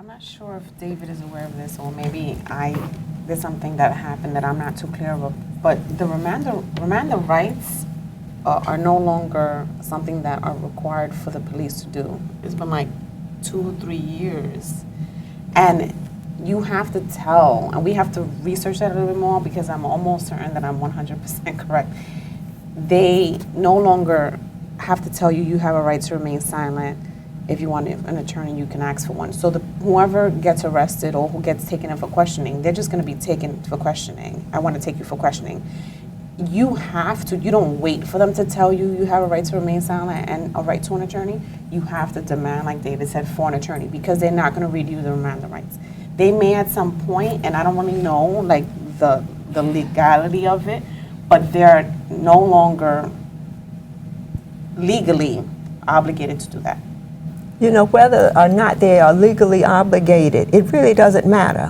I'm not sure if David is aware of this, or maybe there's something that happened that I'm not too clear of. But the Miranda rights are no longer something that are required for the police to do. It's been like 2 or 3 years, and you have to tell, and we have to research that a little bit more because I'm almost certain that I'm 100% correct. They no longer have to tell you you have a right to remain silent. If you want an attorney, you can ask for one. So whoever gets arrested or who gets taken in for questioning, they're just going to be taken for questioning. I want to take you for questioning. You have to, you don't wait for them to tell you you have a right to remain silent and a right to an attorney. You have to demand, like David said, for an attorney, because they're not going to read you the Miranda rights. They may at some point, and I don't really know like the legality of it, but they're no longer legally obligated to do that. You know, whether or not they are legally obligated, it really doesn't matter.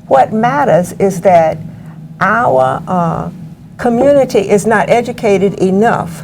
What matters is that our community is not educated enough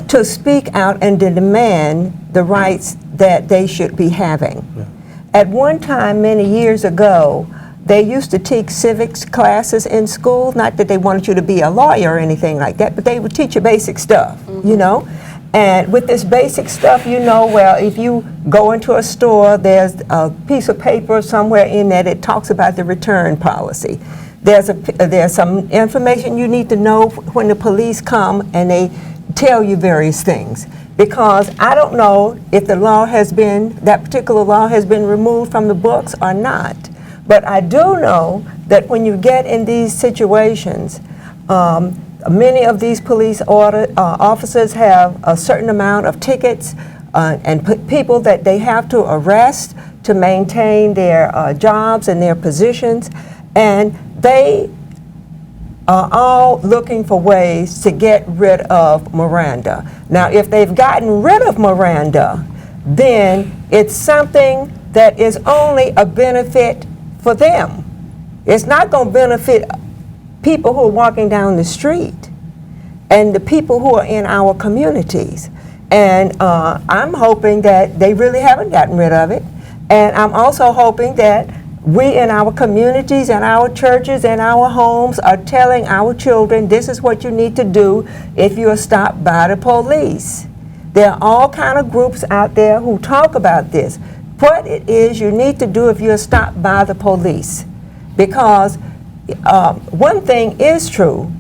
to speak out and to demand the rights that they should be having. Yeah. At one time, many years ago, they used to teach civics classes in school. Not that they wanted you to be a lawyer or anything like that, but they would teach you basic stuff, you know? And with this basic stuff, you know, well, if you go into a store, there's a piece of paper somewhere in there that talks about the return policy. There's some information you need to know when the police come and they tell you various things. Because I don't know if the law has been, that particular law has been removed from the books or not. But I do know that when you get in these situations, many of these police officers have a certain amount of tickets and people that they have to arrest to maintain their jobs and their positions, and they are all looking for ways to get rid of Miranda. Now, if they've gotten rid of Miranda, then it's something that is only a benefit for them. It's not going to benefit people who are walking down the street and the people who are in our communities. And I'm hoping that they really haven't gotten rid of it. And I'm also hoping that we in our communities and our churches and our homes are telling our children, this is what you need to do if you are stopped by the police. There are all kind of groups out there who talk about this. What it is you need to do if you're stopped by the police. Because one thing is true,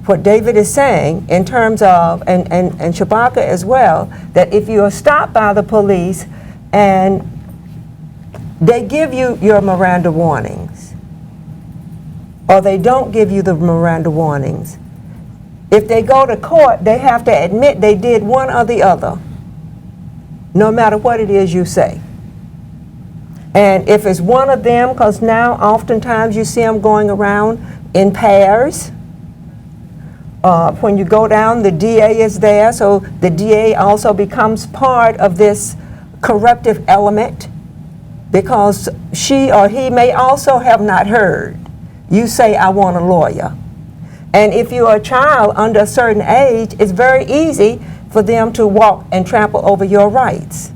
what David is saying in terms of, and Shabaka as well, that if you are stopped by the police and they give you your Miranda warnings, or they don't give you the Miranda warnings, if they go to court, they have to admit they did one or the other, no matter what it is you say. And if it's one of them, because now oftentimes you see them going around in pairs. When you go down, the DA is there, so the DA also becomes part of this corruptive element, because she or he may also have not heard you say, I want a lawyer. And if you're a child under a certain age, it's very easy for them to walk and trample over your rights.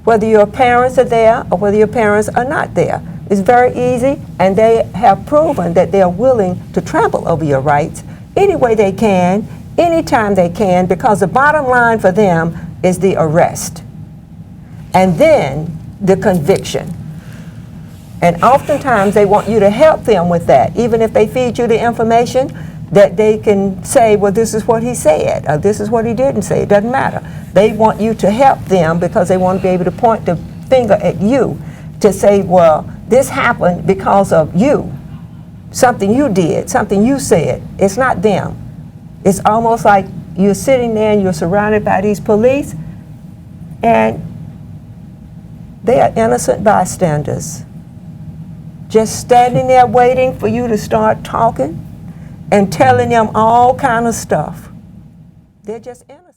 Whether your parents are there or whether your parents are not there. It's very easy, and they have proven that they're willing to trample over your rights any way they can, anytime they can, because the bottom line for them is the arrest. And then the conviction. And oftentimes they want you to help them with that, even if they feed you the information that they can say, well, this is what he said, or this is what he didn't say. It doesn't matter. They want you to help them because they want to be able to point the finger at you to say, well, this happened because of you. Something you did, something you said. It's not them. It's almost like you're sitting there and you're surrounded by these police, and they are innocent bystanders, just standing there waiting for you to start talking and telling them all kind of stuff. They're just innocent.